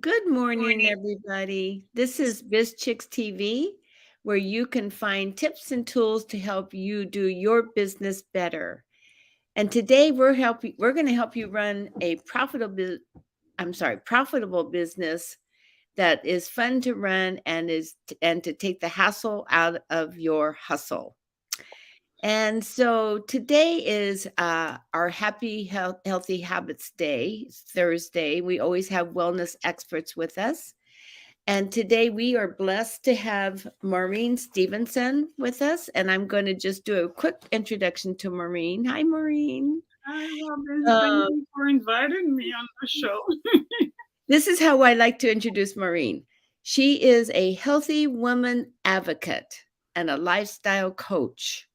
Good morning, Morning. everybody. This is Biz Chicks TV, where you can find tips and tools to help you do your business better. And today we're going to help you run a profitable business that is fun to run and to take the hassle out of your hustle. And so today is our Healthy Habits Day, it's Thursday. We always have wellness experts with us. And today we are blessed to have Maureen Stephenson with us. And I'm going to just do a quick introduction to Maureen. Hi, Maureen. Hi, Robin. Thank Uh, you for inviting me on the show. this is how I like to introduce Maureen. She is a healthy woman advocate and a lifestyle coach.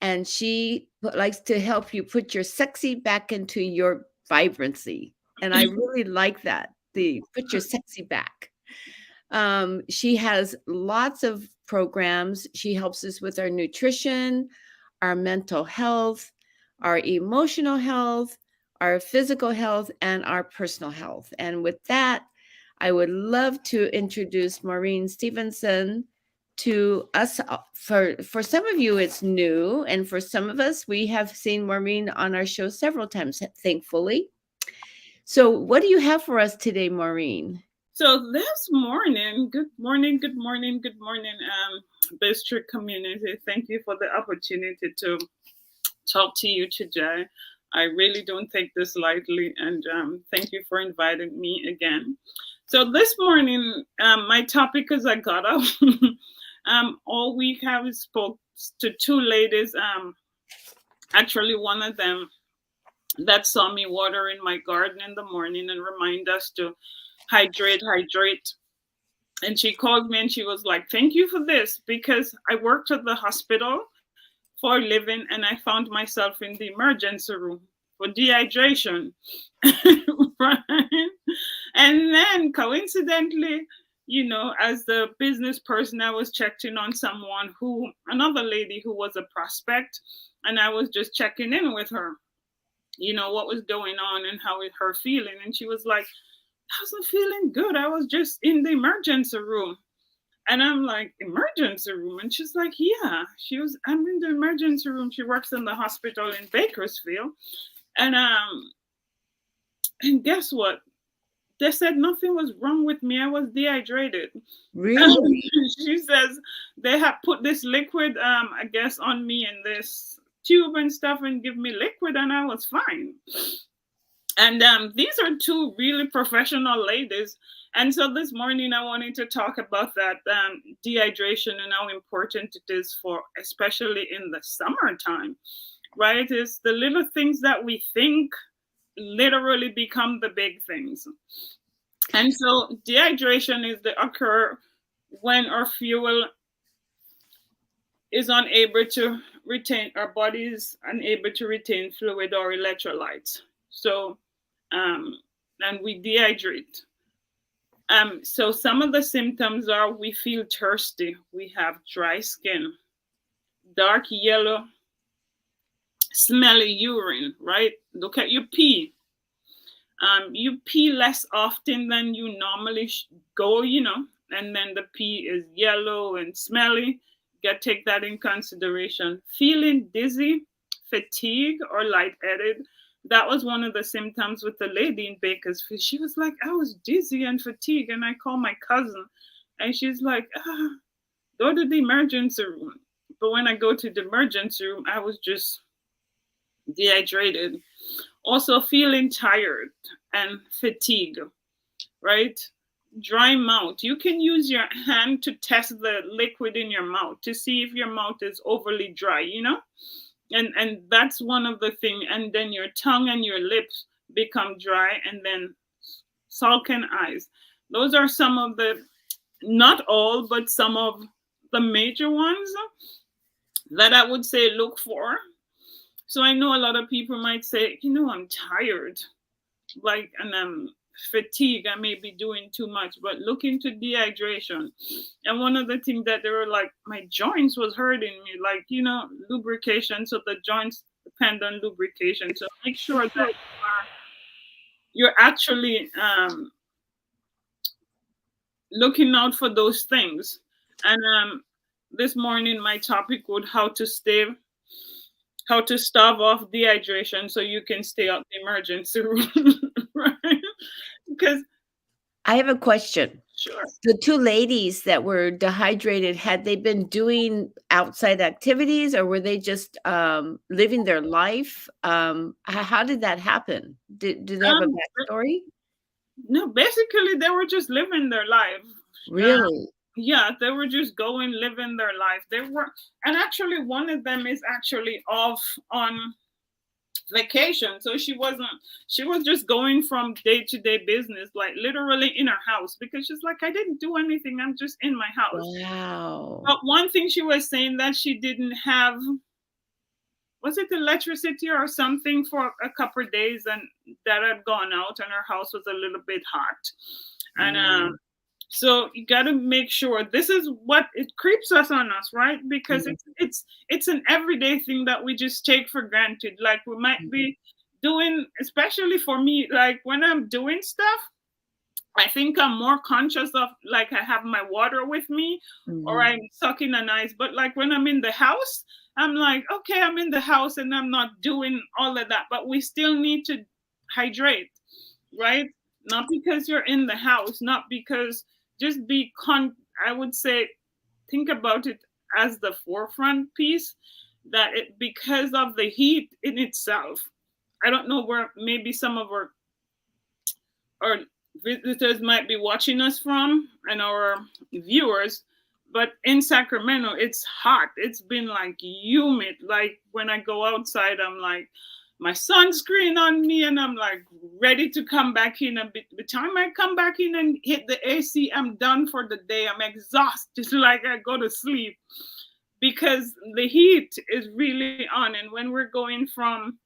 And she likes to help you put your sexy back into your vibrancy. And I really like that. The put your sexy back. She has lots of programs. She helps us with our nutrition, our mental health, our emotional health, our physical health, and our personal health. And with that, I would love to introduce Maureen Stephenson to us. For some of you, it's new, and for some of us, we have seen Maureen on our show several times, thankfully. So, what do you have for us today, Maureen? So this morning, good morning, good morning, good morning, District community. Thank you for the opportunity to talk to you today. I really don't take this lightly, and thank you for inviting me again. So this morning, my topic as I got up, all week I spoke to two ladies. Actually, one of them that saw me watering my garden in the morning and remind us to hydrate, hydrate. And she called me and she was like, "Thank you for this because I worked at the hospital for a living and I found myself in the emergency room for dehydration." Right? And then coincidentally, as the business person, I was checking on another lady who was a prospect, and I was just checking in with her, what was going on and how is her feeling. And she was like, "I wasn't feeling good. I was just in the emergency room." And I'm like, "Emergency room?" And she's like, "Yeah." I'm in the emergency room. She works in the hospital in Bakersfield. And and guess what? They said nothing was wrong with me. I was dehydrated. Really? She says they have put this liquid, I guess, on me in this tube and stuff and give me liquid, and I was fine. And these are two really professional ladies. And so this morning I wanted to talk about that dehydration and how important it is for, especially in the summertime, right? It's the little things that we think literally become the big things. And so dehydration is the occur when our fuel is unable to retain, our body is unable to retain fluid or electrolytes. So, um, and we dehydrate. So some of the symptoms are we feel thirsty, we have dry skin, dark yellow, smelly urine, right? Look at your pee. You pee less often than you normally go, and then the pee is yellow and smelly. Take that in consideration. Feeling dizzy, fatigue, or lightheaded. That was one of the symptoms with the lady in Bakersfield. She was like, "I was dizzy and fatigued," and I called my cousin, and she's like, "Go to the emergency room." But when I go to the emergency room, I was just dehydrated. Also, feeling tired and fatigue, right? Dry mouth. You can use your hand to test the liquid in your mouth to see if your mouth is overly dry, and that's one of the thing. And then your tongue and your lips become dry, and then sullen eyes. Those are some of the, not all, but some of the major ones that I would say look for. So I know a lot of people might say, "I'm tired, like, and I'm fatigued. I may be doing too much," but look into dehydration. And one of the things that they were like, my joints was hurting me, like, lubrication. So the joints depend on lubrication. So make sure that you're actually looking out for those things. And this morning my topic would how to stave off dehydration so you can stay out the emergency room. Right? Because I have a question. sure. The two ladies that were dehydrated, had they been doing outside activities, or were they just living their life? How did that happen? Do they have a Um, backstory? no, basically they were just living their life. Really? Yeah, they were just going living their life. They were, and actually one of them is actually off on vacation, so she was just going from day to day business, like literally in her house, because she's like, I didn't do anything, I'm just in my house. Wow. But one thing she was saying that she didn't have, was it electricity or something for a couple of days, and that had gone out and her house was a little bit hot. And Mm. so you got to make sure, this is what it creeps us on us, right? Because Mhm, it's an everyday thing that we just take for granted. Like we might mhm, be doing, especially for me, like when I'm doing stuff, I think I'm more conscious of, like, I have my water with me or mhm, I'm sucking an ice. But like when I'm in the house, I'm like, okay, I'm in the house and I'm not doing all of that. But we still need to hydrate, right? Not because you're in the house, not because, just I would say, think about it as the forefront piece, that it, because of the heat in itself. I don't know where maybe some of our visitors might be watching us from and our viewers, but in Sacramento it's hot. It's been like humid. Like when I go outside, I'm like, my sunscreen on me and I'm like ready to come back in. A bit the time I come back in and hit the AC, I'm done for the day. I'm exhausted. Like I go to sleep because the heat is really on. And when we're going from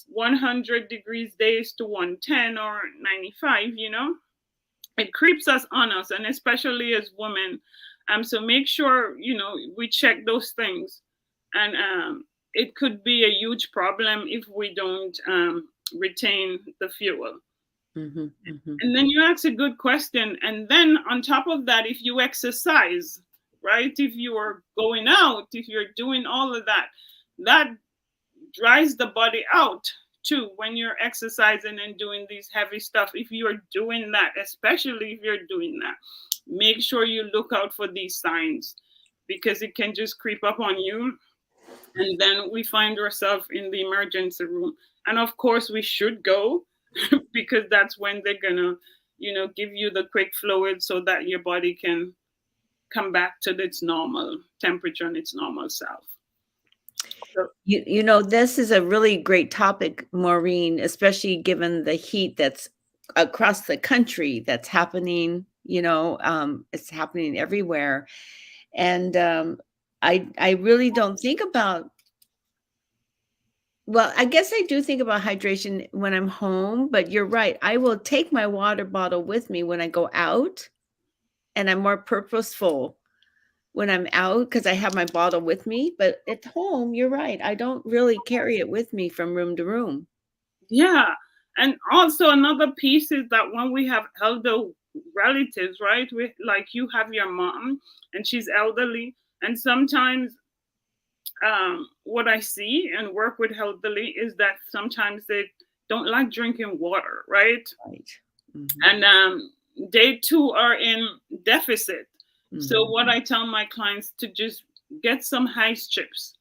100 degrees days to 110 or 95, it creeps us on us, and especially as women. So make sure, we check those things. And it could be a huge problem if we don't retain the fuel. mhm, mhm, And then you ask a good question. And then on top of that, if you exercise, right? If you are going out, if you're doing all of that, that dries the body out too when you're exercising and doing these heavy stuff. If you're doing that, especially if you're doing that, make sure you look out for these signs, because it can just creep up on you. And then we find ourselves in the emergency room. And of course, we should go because that's when they're gonna, give you the quick fluid so that your body can come back to its normal temperature and its normal self. So, This is a really great topic, Maureen, especially given the heat that's across the country that's happening. It's happening everywhere. And I really don't think about, well, I guess I do think about hydration when I'm home, but you're right. I will take my water bottle with me when I go out, and I'm more purposeful when I'm out because I have my bottle with me. But at home, you're right. I don't really carry it with me from room to room. yeah. And also another piece is that when we have elder relatives, right? Like you have your mom and she's elderly, and sometimes what I see and work with elderly is that sometimes they don't like drinking water, right? Right. Mhm, And they too are in deficit. So mhm, what I tell my clients to just get some ice chips,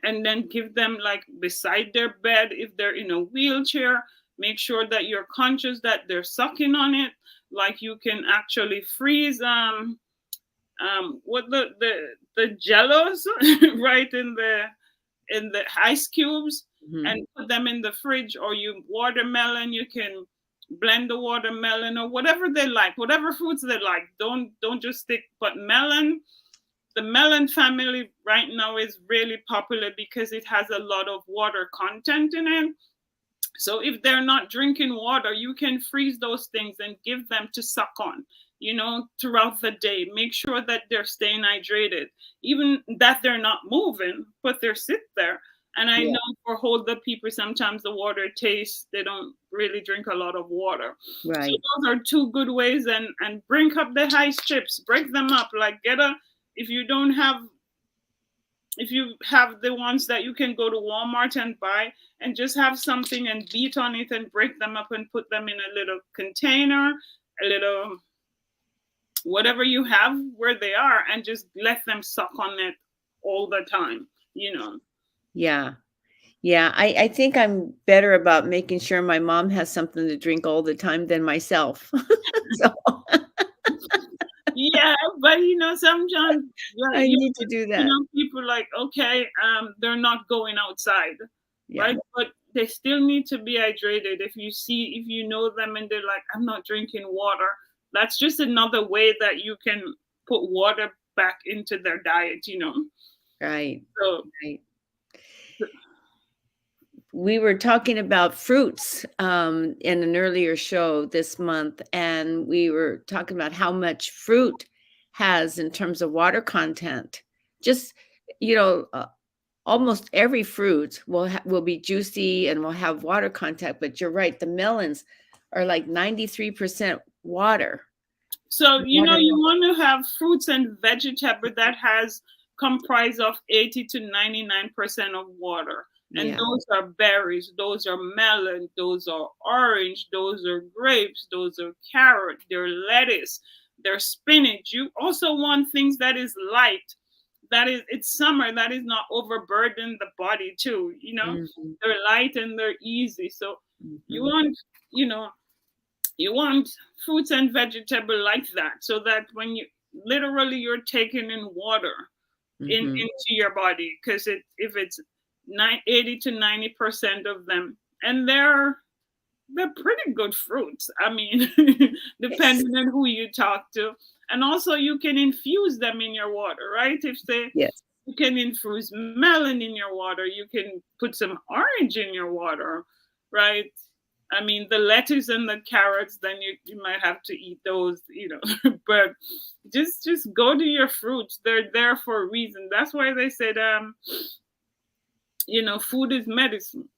and then give them like beside their bed if they're in a wheelchair. Make sure that you're conscious that they're sucking on it. Like you can actually freeze what the jellos right in the ice cubes, mhm. and put them in the fridge. Or you watermelon, you can blend the watermelon or whatever they like, whatever fruits they like. Don't just stick, but melon, the melon family right now is really popular because it has a lot of water content in it. So if they're not drinking water, you can freeze those things and give them to suck on, throughout the day. Make sure that they're staying hydrated, even that they're not moving, but they're sit there. And I Yeah. know for older people, sometimes the water tastes, they don't really drink a lot of water. So Right. those are two good ways. And break up the ice chips, break them up. Like get a, if you don't have, if you have the ones that you can go to Walmart and buy, and just have something and beat on it and break them up and put them in a little container, a little whatever you have where they are, and just let them suck on it all the time, you know. Yeah. Yeah, I think I'm better about making sure my mom has something to drink all the time than myself. So, Yeah, but sometimes I need to do that. people like, okay, they're not going outside, Yeah, right? But they still need to be hydrated. If you know them and they're like, I'm not drinking water, that's just another way that you can put water back into their diet. right, So right. We were talking about fruits, in an earlier show this month, and we were talking about how much fruit has in terms of water content. Just, you know, almost every fruit will be juicy and will have water content, but you're right, the melons are like 93% water. So, you Watermelon. want to have fruits and vegetable that has comprised of 80 to 99% of water. And Yeah. those are berries, those are melon, those are orange, those are grapes, those are carrot, they're lettuce, they're spinach. You also want things that is light, that is, it's summer, that is not overburden the body too. Mhm, They're light and they're easy. So you mhm. want, you know, you want fruits and vegetable like that, so that when you literally you're taking in water Mhm. into your body, because if it's 80 to 90% of them, and they're pretty good fruits. I mean, Yes. depending on who you talk to. And also you can infuse them in your water, right? If they Yes. You can infuse melon in your water, you can put some orange in your water, right? I mean, the lettuce and the carrots, then you might have to eat those. But just go to your fruits. They're there for a reason. That's why they said, food is medicine,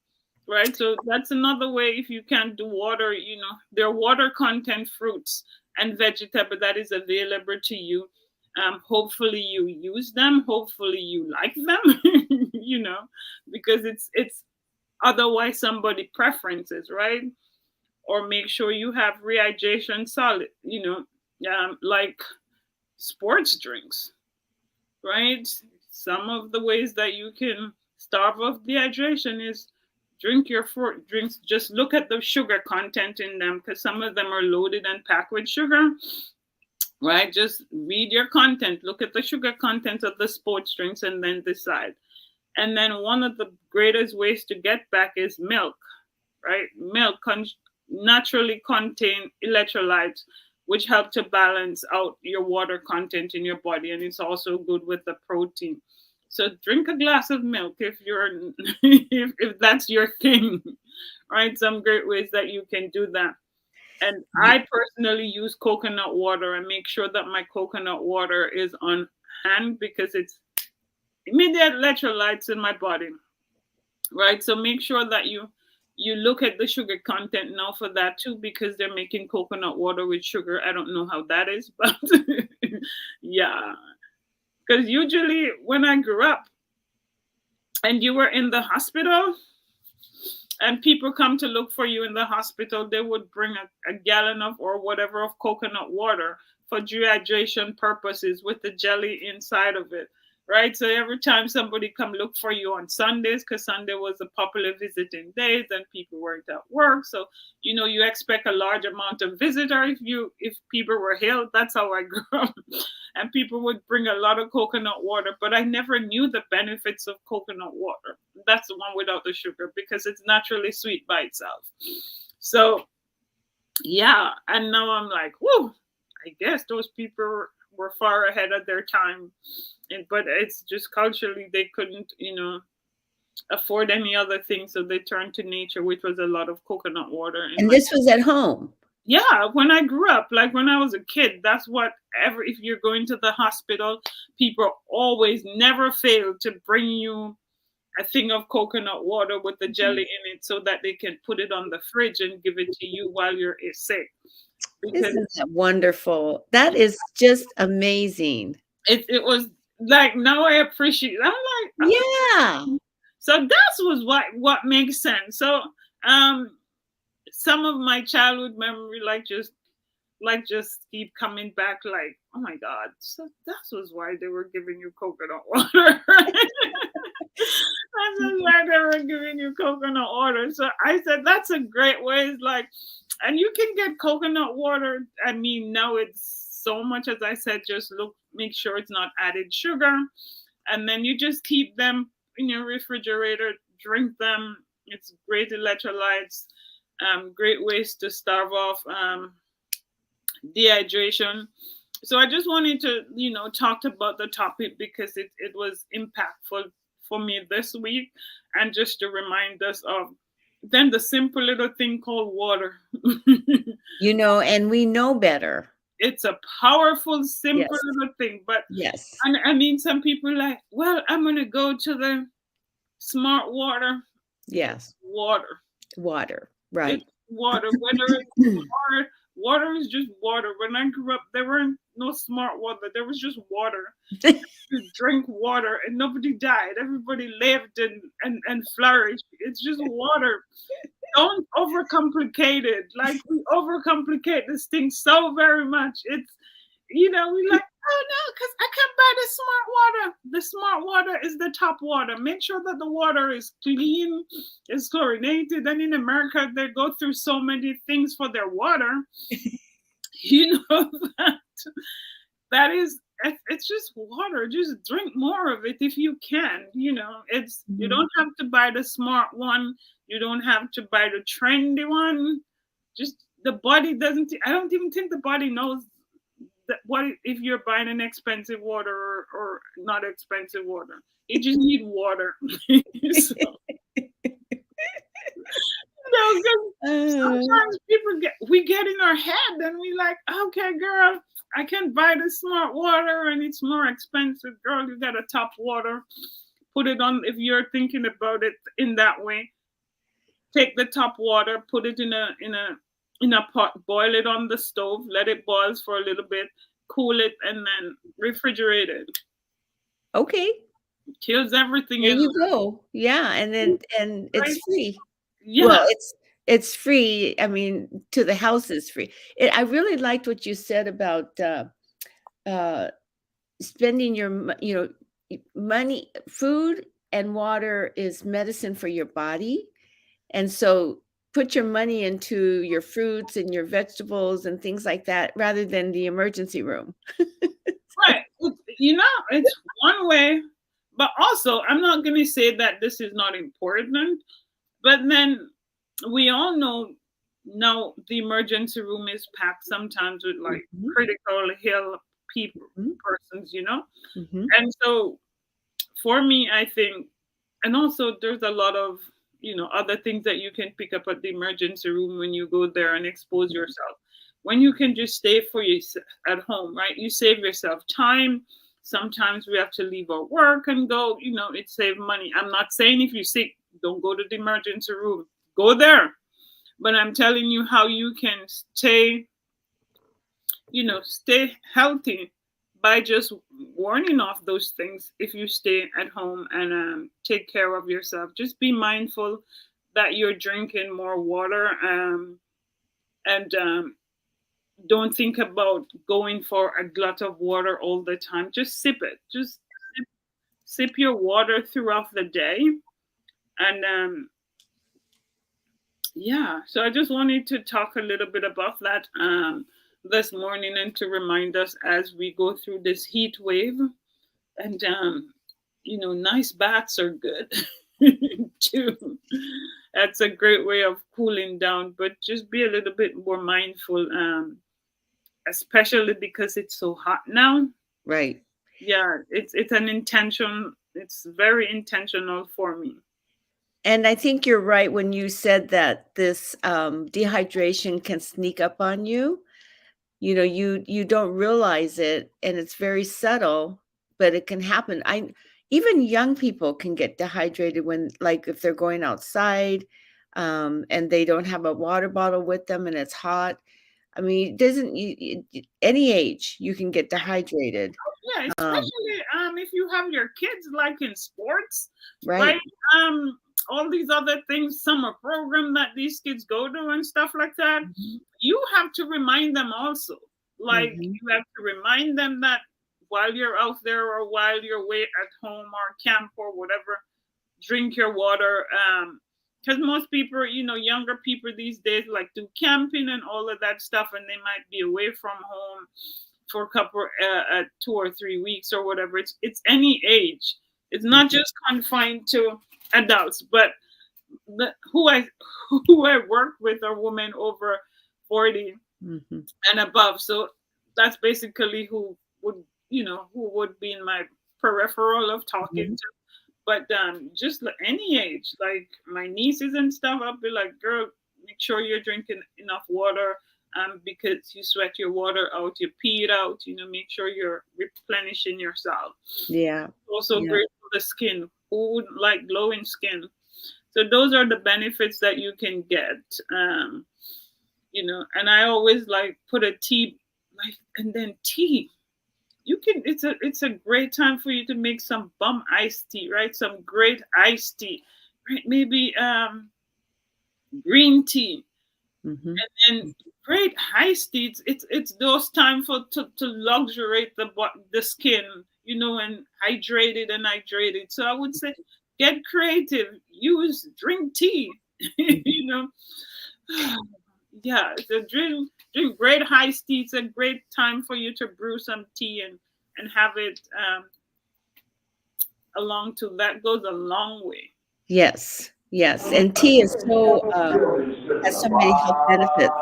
right? So that's another way. If you can't do water, there are water content fruits and vegetable that is available to you. Hopefully you use them. Hopefully you like them. Because it's otherwise somebody preferences, right? Or make sure you have rehydration solid, like sports drinks, right? Some of the ways that you can starve off dehydration is drink your fruit drinks. Just look at the sugar content in them, because some of them are loaded and packed with sugar, right? Just read your content, look at the sugar content of the sports drinks, and then decide. And then one of the greatest ways to get back is milk, right? Milk naturally contain electrolytes, which help to balance out your water content in your body, and it's also good with the protein. So drink a glass of milk if you're if that's your thing, right? Some great ways that you can do that. And Ye I personally use coconut water and make sure that my coconut water is on hand, because it's immediate electrolytes in my body, right? So make sure that you look at the sugar content now for that too, because they're making coconut water with sugar. I don't know how that is, but yeah. Because usually when I grew up and you were in the hospital and people come to look for you in the hospital, they would bring a gallon of or whatever of coconut water for dehydration purposes with the jelly inside of it, right? So every time somebody come look for you on Sundays, because Sunday was a popular visiting days and people weren't at work, so you expect a large amount of visitor if people were ill. That's how I grew up. And people would bring a lot of coconut water, but I never knew the benefits of coconut water. That's the one without the sugar, because it's naturally sweet by itself. So yeah, and now I'm like, whoo, I guess those people were far ahead of their time. But it's just culturally they couldn't, afford any other thing, so they turned to nature, which was a lot of coconut water in and my. this was at home. Yeah, when I grew up, like when I was a kid, that's what if you're going to the hospital, people always never fail to bring you a thing of coconut water with the jelly in it so that they can put it on the fridge and give it to you while you're sick. Because Isn't that wonderful? That is just amazing. it was like, now I appreciate. I'm like, Yeah. oh. So that was what makes sense. So um some of my childhood memory like just keep coming back, like, oh my god, so that was why they were giving you coconut water. That's just why they were giving you coconut water. So I said that's a great way. It's like, and you can get coconut water. I mean, now it's so much, as I said, just make sure it's not added sugar, and then you just keep them in your refrigerator, drink them. It's great electrolytes, great ways to starve off dehydration. So I just wanted to, talk about the topic because it was impactful for me this week, and just to remind us of then the simple little thing called water. And we know better. It's a powerful, simple Yes. little thing. But Yes. and I mean, some people are like, well, I'm gonna go to the smart water. Yes. Water. Water. Right. It's water. Whether it's water is just water. When I grew up, there weren't no smart water. There was just water. You drink water and nobody died. Everybody lived and flourished. It's just water. Don't overcomplicate it. Like, we overcomplicate this thing so very much. It's, we like, oh no, because I can't buy the smart water. The smart water is the top water. Make sure that the water is clean, is chlorinated. And in America, they go through so many things for their water. You know that it's just water. Just drink more of it if you can. You don't have to buy the smart one. You don't have to buy the trendy one. Just the body doesn't. I don't even think the body knows that what if you're buying an expensive water or not expensive water. You just need water. So, sometimes we get in our head and we like, okay, girl, I can buy the smart water and it's more expensive. Girl, you got a top water. Put it on. If you're thinking about it in that way, take the top water, put it in a pot, boil it on the stove, let it boil for a little bit, cool it, and then refrigerate it. Okay. Kills everything. There you go. Yeah, and it's free. Yeah. Well, it's free. I mean, to the house is free. I really liked what you said about spending your money. Food and water is medicine for your body, and so put your money into your fruits and your vegetables and things like that rather than the emergency room. Right. It's one way, but also I'm not going to say that this is not important, but then we all know now the emergency room is packed sometimes with like critical ill people, persons, and so for me, I think, and also there's a lot of other things that you can pick up at the emergency room when you go there and expose yourself. When you can just stay for yourself at home, right? You save yourself time. Sometimes we have to leave our work and go, it saves money. I'm not saying if you're sick, don't go to the emergency room. Go there. But I'm telling you how you can stay healthy by just warning off those things if you stay at home and take care of yourself. Just be mindful that you're drinking more water and don't think about going for a glut of water all the time. Just sip it. Just sip your water throughout the day. And yeah, so I just wanted to talk a little bit about that this morning and to remind us as we go through this heat wave. And, nice baths are good too. That's a great way of cooling down, but just be a little bit more mindful, especially because it's so hot now. Right. Yeah, it's an intention. It's very intentional for me. And I think you're right when you said that this dehydration can sneak up on you. You don't realize it, and it's very subtle, but it can happen. even young people can get dehydrated when, like, if they're going outside, and they don't have a water bottle with them and it's hot. I mean, it doesn't any age you can get dehydrated. Yeah, Um, especially if you have your kids like in sports, right? right. All these other things, summer program that these kids go to and stuff like that. Mhm. You have to remind them also. Like Mhm. you have to remind them that while you're out there or while you're away at home or camp or whatever, drink your water. Because most people, younger people these days like do camping and all of that stuff, and they might be away from home for a couple, 2 or 3 weeks or whatever. It's any age. It's not Mhm. just confined to adults, but who I who I work with are women over 40 Mhm. and above. So that's basically who would be in my peripheral of talking Mhm. to. But just any age, like my nieces and stuff, I'll be like, girl, make sure you're drinking enough water. Because you sweat your water out, you pee it out. Make sure you're replenishing yourself. Yeah. Also Yeah. great for the skin. Who would like glowing skin? So those are the benefits that you can get. And I always like put a tea, like, and then tea. You can. It's a great time for you to make some bum iced tea, right? Some great iced tea, right? Maybe green tea, Mhm. and great iced tea. It's those time to luxuriate the skin, and hydrated. So I would say get creative. Drink tea, Mhm. you know. Yeah, so drink great high tea. It's a great time for you to brew some tea and have it along to that goes a long way. Yes. Yes. And tea is so has so many health benefits.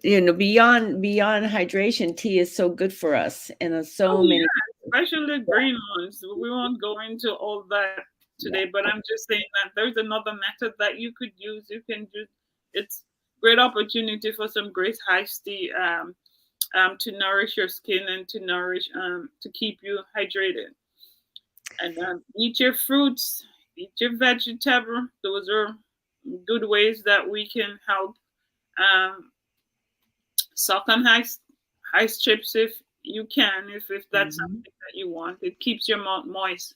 Beyond hydration, tea is so good for us, and there's Oh so many. yeah, especially green ones. We won't go into all that today, Yeah. but I'm just saying that there's another method that you could use. You can just it's great opportunity for some great high tea to nourish your skin and to keep you hydrated. And eat your fruits, eat your vegetable. Those are good ways that we can help um, suck on ice chips if you can, if that's Mhm. something that you want. It keeps your mouth moist.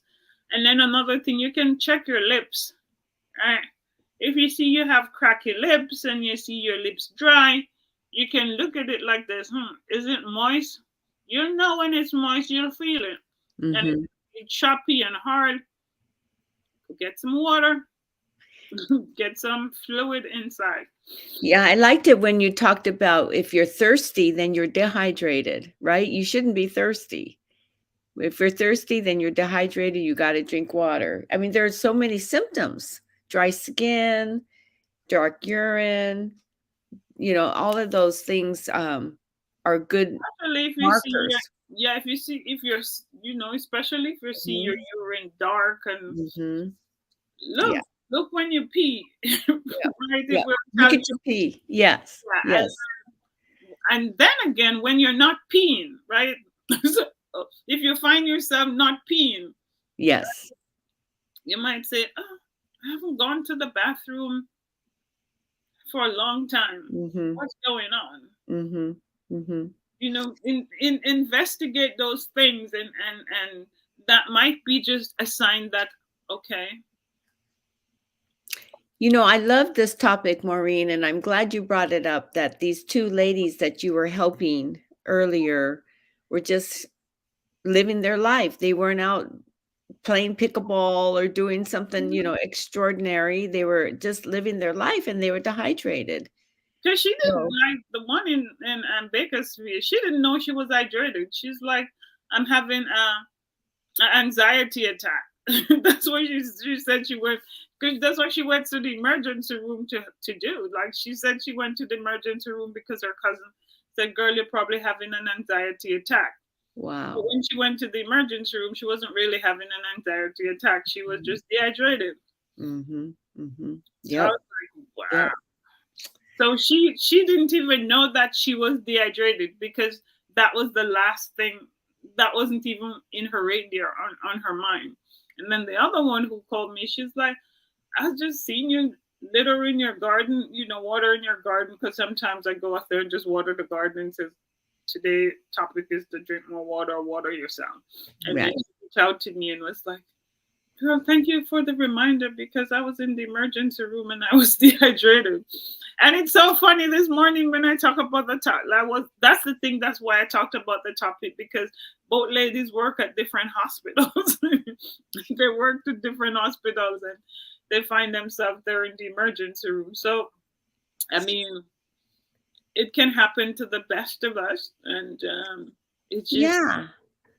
And then another thing, you can check your lips. Right? If you see you have cracky lips and you see your lips dry, you can look at it like this. Is it moist? You'll know when it's moist. You'll feel it. And if Mhm. it's choppy and hard, get some water, get some fluid inside. Yeah, I liked it when you talked about if you're thirsty, then you're dehydrated, right? You shouldn't be thirsty. If you're thirsty, then you're dehydrated, you gotta drink water. I mean, there are so many symptoms. Dry skin, dark urine, all of those things, are good Especially if you see your markers. yeah, if you see if you're especially if you see your Mhm. urine dark and Mhm. Yeah. look when you pee, Yeah. right? It Yeah. will Look tell at you. your pee. Yes. Yeah, Yes. and then again when you're not peeing, right? So, if you find yourself not peeing, Yes. you might say, "Oh, I haven't gone to the bathroom for a long time. Mhm. What's going on?" Mhm. Mhm. Investigate those things, and that might be just a sign that okay. I love this topic, Maureen, and I'm glad you brought it up that these two ladies that you were helping earlier were just living their life. They weren't out playing pickleball or doing something, extraordinary. They were just living their life and they were dehydrated. Because she didn't So, like the one in Bakersfield. She didn't know she was hydrated. She's like, I'm having an anxiety attack. That's what she said she went. Because that's what she went to the emergency room to do. Like she said, she went to the emergency room because her cousin said, "Girl, you're probably having an anxiety attack." But wow. when she went to the emergency room, she wasn't really having an anxiety attack. She was Mhm. just dehydrated. Mhm. Mhm. So I Yep. was like, wow. Yep. So she didn't even know that she was dehydrated because that was the last thing. that wasn't even in her radar on her mind. And then the other one who called me, she's like, I just seen you litter in your garden, water in your garden, because sometimes I go out there and just water the garden and says, today topic is to drink more water or water yourself. And then Right. she reached out to me and was like, girl, thank you for the reminder because I was in the emergency room and I was dehydrated. And it's so funny this morning when I talk about the topic. That's the thing. That's why I talked about the topic, because both ladies work at different hospitals. They work at different hospitals and they find themselves there in the emergency room. So, I mean, it can happen to the best of us, and it's just Yeah.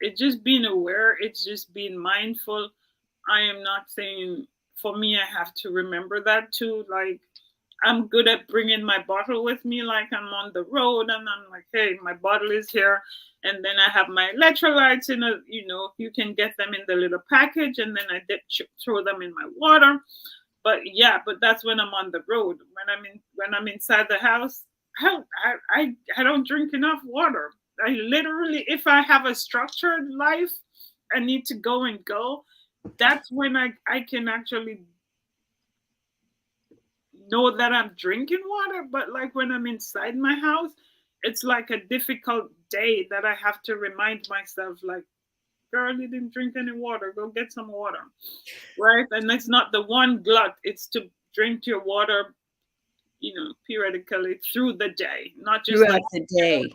it's just being aware. It's just being mindful. I am not saying, for me, I have to remember that too. Like, I'm good at bringing my bottle with me. Like, I'm on the road and I'm like, hey, my bottle is here. And then I have my electrolytes in you can get them in the little package, and then I throw them in my water. But yeah, but that's when I'm on the road. When I'm inside the house, I don't drink enough water. I literally, if I have a structured life, I need to go and go. That's when I can actually know that I'm drinking water. But like when I'm inside my house, it's like a difficult day that I have to remind myself, like, girl, you didn't drink any water. Go get some water. Right? And it's not the one glut, it's to drink your water, periodically through the day, not just like Throughout the day.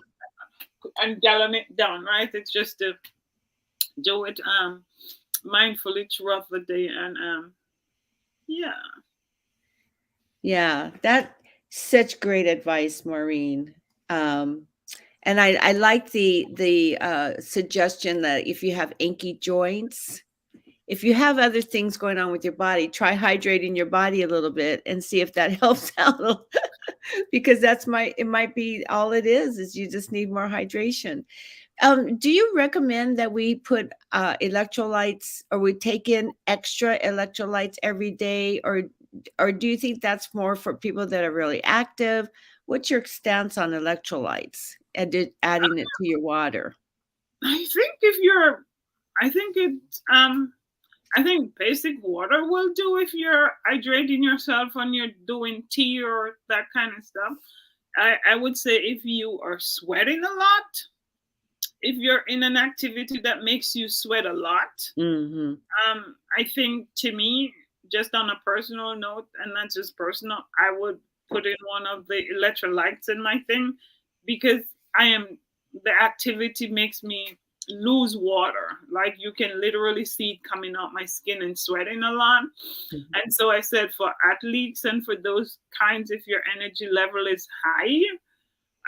and gallon it down, right? It's just to do it mindfully throughout the day. And yeah. Yeah, that such great advice, Maureen. And I like the suggestion that if you have achy joints, if you have other things going on with your body, try hydrating your body a little bit and see if that helps out. Because it might be all it is you just need more hydration. Do you recommend that we put electrolytes, or we take in extra electrolytes every day, or do you think that's more for people that are really active? What's your stance on electrolytes and adding it to your water? I think if you're I think it I think basic water will do if you're hydrating yourself and you're doing tea or that kind of stuff. I would say if you are sweating a lot, if you're in an activity that makes you sweat a lot, Hmm. I think, to me, just on a personal note, and that's just personal, I would put in one of the electrolytes in my thing, because the activity makes me lose water. Like, you can literally see it coming out my skin and sweating a lot. And so I said, for athletes and for those kinds, if your energy level is high,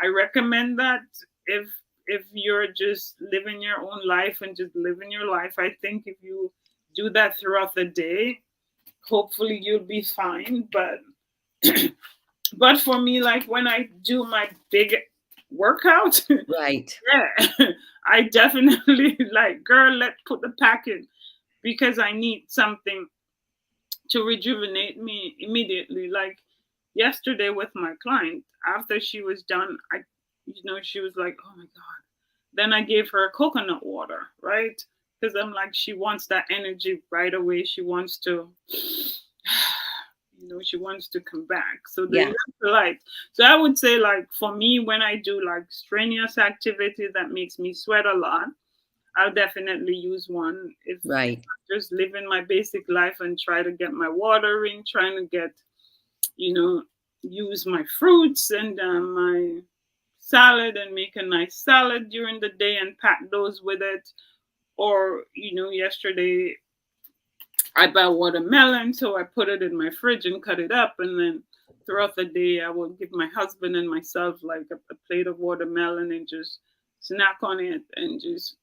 I recommend that. If you're just living your own life and just living your life, I think if you do that throughout the day, hopefully you'll be fine. But for me, like when I do my big workout, Right. yeah, I definitely like, girl, let's put the pack in, because I need something to rejuvenate me immediately. Like yesterday with my client, after she was done, she was like, "Oh my god." Then I gave her coconut water, right? Because I'm like, she wants that energy right away. She wants to, she wants to come back. So the Yeah. electrolytes. So I would say, like, for me, when I do like strenuous activity that makes me sweat a lot, I'll definitely use one. If Right. I'm just living my basic life and try to get my water in, trying to get, use my fruits and my salad and make a nice salad during the day and pack those with it. Or, yesterday I buy watermelon, so I put it in my fridge and cut it up. And then throughout the day, I will give my husband and myself like a plate of watermelon and just snack on it and just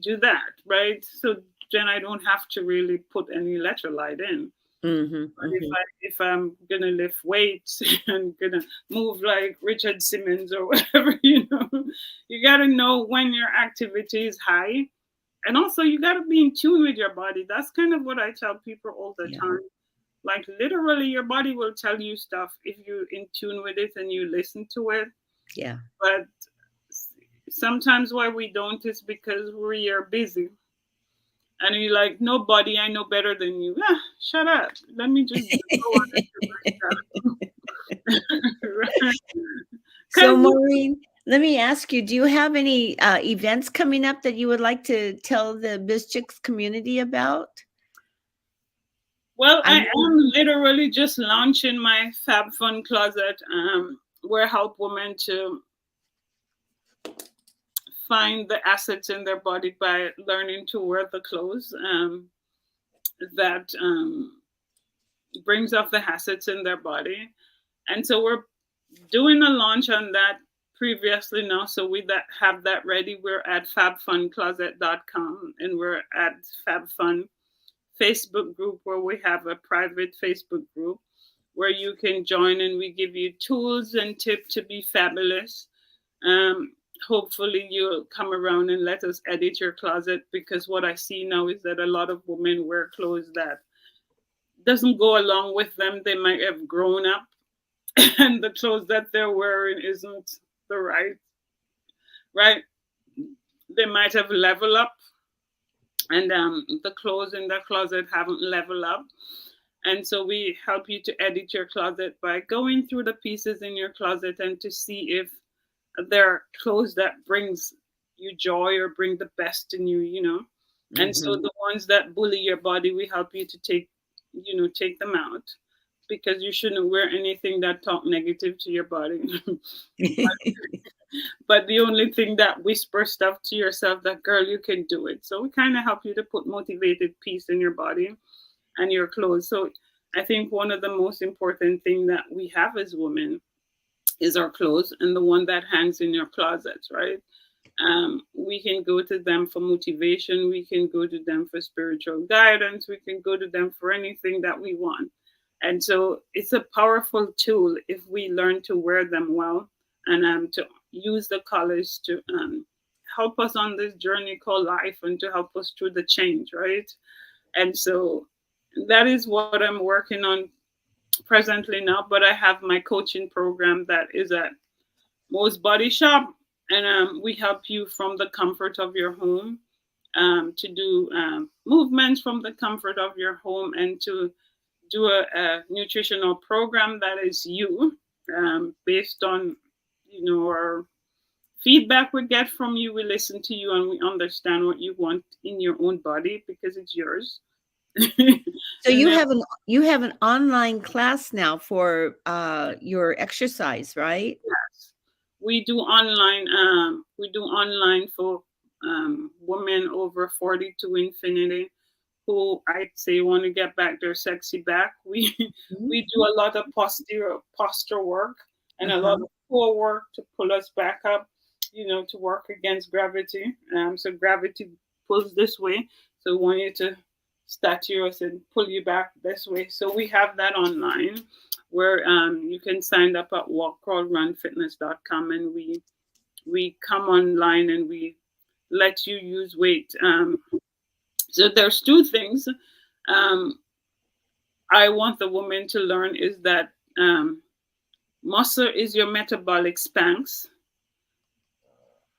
do that, right? So then I don't have to really put any electrolyte in. Hmm. But Hmm. if I'm gonna lift weights and gonna move like Richard Simmons or whatever, you gotta know when your activity is high, and also you gotta be in tune with your body. That's kind of what I tell people all the Yeah. time. Like, literally, your body will tell you stuff if you're in tune with it and you listen to it. Yeah. But sometimes why we don't is because we are busy. And you're like, nobody, I know better than you. Ah, shut up. Let me just go on and do my stuff. So, Because, Maureen, let me ask you, do you have any events coming up that you would like to tell the BizChicks community about? well, I I know. am literally just launching my Fab Fun Closet, where I help women to find the assets in their body by learning to wear the clothes that brings off the assets in their body. And so we're doing a launch on that previously now. So we that have that ready. We're at fabfuncloset.com, and we're at FabFun Facebook group, where we have a private Facebook group where you can join, and we give you tools and tips to be fabulous. Um, Hopefully you'll come around and let us edit your closet, because what I see now is that a lot of women wear clothes that doesn't go along with them. They might have grown up and the clothes that they're wearing isn't the right. They might have leveled up, and the clothes in the closet haven't leveled up. And so we help you to edit your closet by going through the pieces in your closet and to see if there are clothes that brings you joy or bring the best in you, And so Mhm. the ones that bully your body, we help you to take them out, because you shouldn't wear anything that talk negative to your body. But the only thing that whisper stuff to yourself, that girl, you can do it. So we kind of help you to put motivated peace in your body and your clothes. So I think one of the most important thing that we have as women is our clothes, and the one that hangs in your closets, right? We can go to them for motivation. We can go to them for spiritual guidance. We can go to them for anything that we want. And so it's a powerful tool if we learn to wear them well, and to use the colors to help us on this journey called life, and to help us through the change, right? And so that is what I'm working on presently now. But I have my coaching program that is at Most Body Shop, and we help you from the comfort of your home, to do movements from the comfort of your home, and to do a nutritional program that is you, based on our feedback we get from you. We listen to you, and we understand what you want in your own body, because it's yours. So And then you have an online class now for your exercise, right? we do online for women over 40 to infinity, who I'd say want to get back their sexy back. We Mhm. we do a lot of posture work, and a lot Uh-huh. of core work to pull us back up, to work against gravity. So gravity pulls this way, so we want you to stature us and pull you back this way. So we have that online, where you can sign up at walkcrawlrunfitness.com, and we come online and we let you use weight. So there's two things um, I want the woman to learn, is that muscle is your metabolic spanx,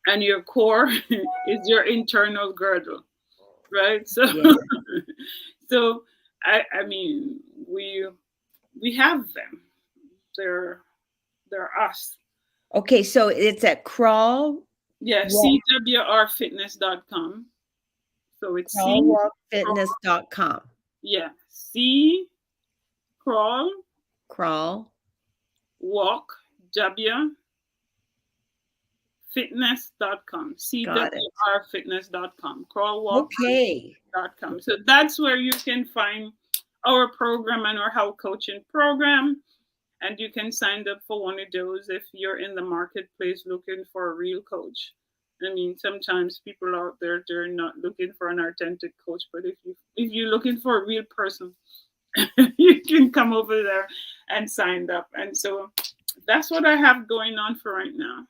and your core is your internal girdle, right? So, Yeah. so I mean, we have them. They're they're us. Okay, so it's at Yeah, walk cwrfitness.com. So it's crawl, crawlwalkfitness.com. yeah, c crawl Crawl. walk w fitness.com, Got it. cwrfitness.com, Okay. crawlwalk.com. So that's where you can find our program and our health coaching program. And you can sign up for one of those if you're in the marketplace looking for a real coach. I mean, sometimes people out there, they're not looking for an authentic coach, but if you're looking for a real person, you can come over there and sign up. And so that's what I have going on for right now.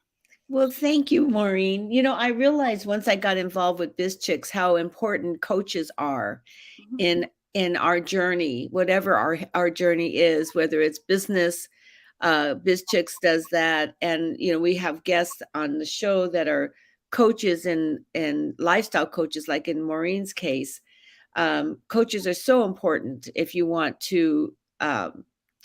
Well, thank you, Maureen. You know, I realized once I got involved with BizChicks how important coaches are Mhm. in our journey, whatever our journey is, whether it's business. BizChicks does that, and we have guests on the show that are coaches and lifestyle coaches, like in Maureen's case, coaches are so important if you want to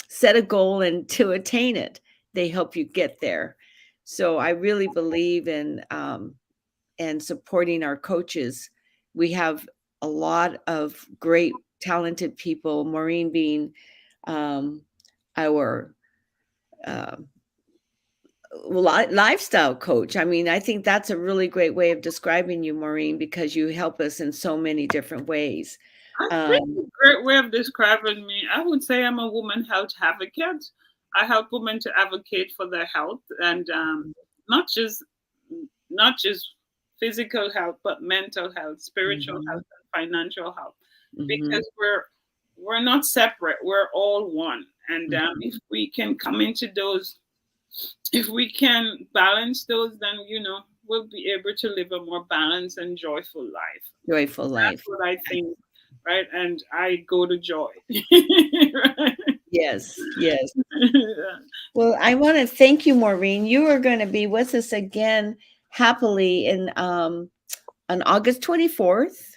set a goal and to attain it. They help you get there. So I really believe in and supporting our coaches. We have a lot of great, talented people, Maureen being our uh, lifestyle coach. I mean, I think that's a really great way of describing you, Maureen, because you help us in so many different ways. I think a great way of describing me, I would say I'm a woman health advocate. I help women to advocate for their health and not just not just physical health, but mental health, spiritual Mhm, health, and financial health. mhm, Because we're not separate. We're all one. And mhm. if we can come into those, if we can balance those, then we'll be able to live a more balanced and joyful life. Joyful That's life. what I think, right? And I go to joy. Right? Yes, yes. Yeah. Well, I want to thank you, Maureen. You are going to be with us again happily in on August 24th.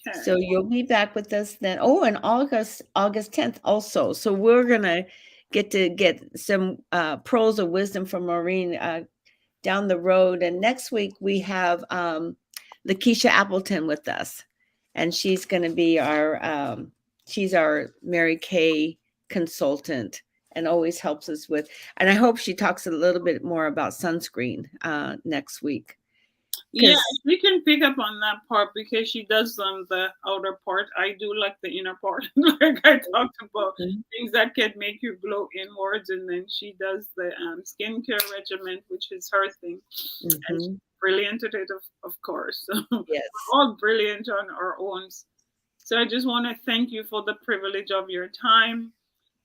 Okay. So you'll be back with us then. Oh, and August 10th also. So we're gonna get some pearls of wisdom from Maureen down the road. And next week we have Lakeisha Appleton with us, and she's gonna be our she's our Mary Kay consultant and always helps us with. And I hope she talks a little bit more about sunscreen next week Yeah, because. we can pick up on that part because she does the outer part. I do like the inner part. Like I talked about things that can make you glow inwards, and then she does the skincare regimen, which is her thing, and she's Mhm. brilliant at it, of course. So we're Yes. all brilliant on our own. So I just want to thank you for the privilege of your time,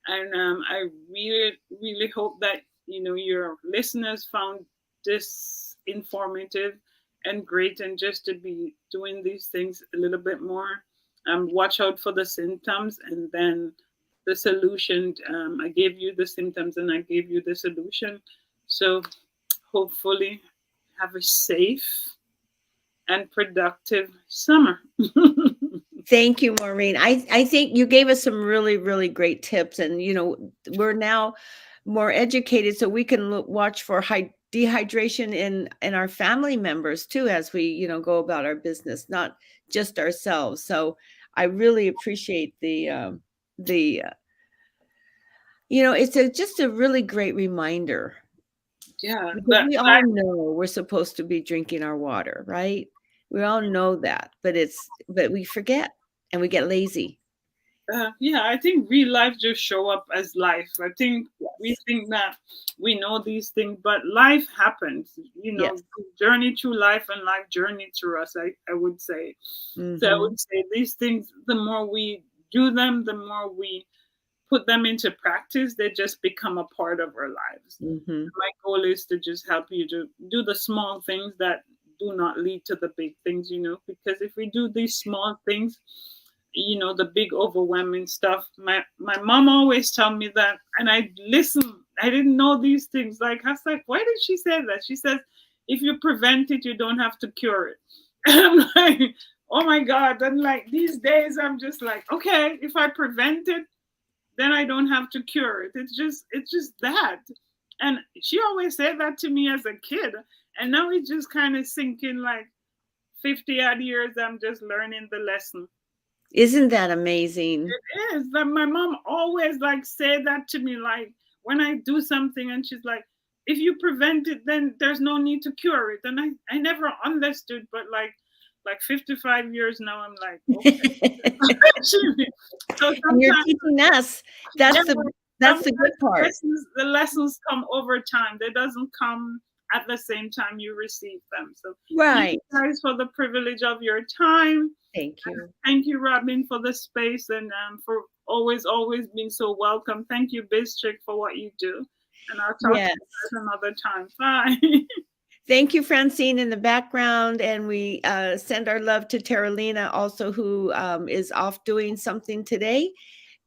and I really, really hope that your listeners found this informative and great, and just to be doing these things a little bit more. Watch out for the symptoms, and then the solution. I gave you the symptoms, and I gave you the solution. So hopefully, have a safe and productive summer. Thank you, Maureen. I think you gave us some really, really great tips. And, we're now more educated so we can watch for dehydration in our family members too, as we, go about our business, not just ourselves. So I really appreciate the, it's just a really great reminder Yeah, because that we all know we're supposed to be drinking our water, right? We all know that, but we forget and we get lazy. yeah, I think real life just show up as life. I think we Yes. think that we know these things, but life happens. Yes. Journey through life and life journey through us. I would say. So I Mhm. would say these things. The more we do them, the more we put them into practice. They just become a part of our lives. Mhm. My goal is to just help you to do the small things that do not lead to the big things. Because if we do these small things, the big overwhelming stuff. My mom always tell me that, and I listen. I didn't know these things. Like I was like, why did she say that? She says, if you prevent it, you don't have to cure it. And I'm like, oh my god. And like these days, I'm just like, okay, if I prevent it, then I don't have to cure it. It's just that. And she always said that to me as a kid, and now it's just kind of sinking. Like 50 odd years, I'm just learning the lesson. Isn't that amazing? It is that my mom always like say that to me, like when I do something, and she's like, if you prevent it, then there's no need to cure it. And I never understood, but like 55 years now, I'm like, okay. So And you're sometimes, teaching us. yeah, That's the that's the good sometimes part. the lessons come over time. They doesn't come at the same time you receive them. So thank you Right. guys for the privilege of your time. Thank you. Thank you, Robin, for the space, and for always being so welcome. Thank you, Bistric, for what you do. And I'll talk to Yes. you guys another time. Bye. Thank you, Francine, in the background. And we send our love to Terralina, also, who is off doing something today.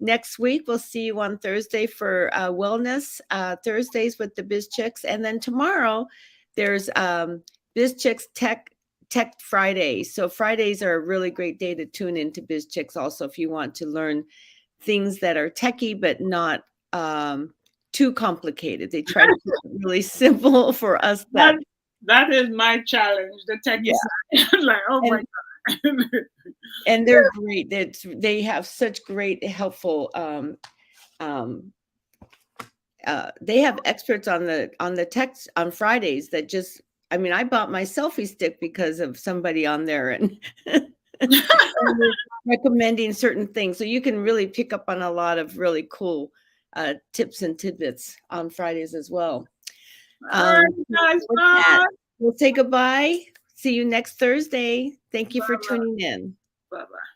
Next week, we'll see you on Thursday for Wellness Thursdays with the Biz Chicks. And then tomorrow, there's BizChicks Tech Fridays. So Fridays are a really great day to tune into BizChicks also if you want to learn things that are techie but not too complicated. They try to keep it really simple for us that is my challenge, the techie side. Like, oh my God. And they're great. They have such great, helpful they have experts on the text on Fridays that just, I mean, I bought my selfie stick because of somebody on there and recommending certain things. So you can really pick up on a lot of really cool tips and tidbits on Fridays as well. All right, guys, bye. We'll say goodbye. See you next Thursday. Thank you for tuning in. Bye-bye.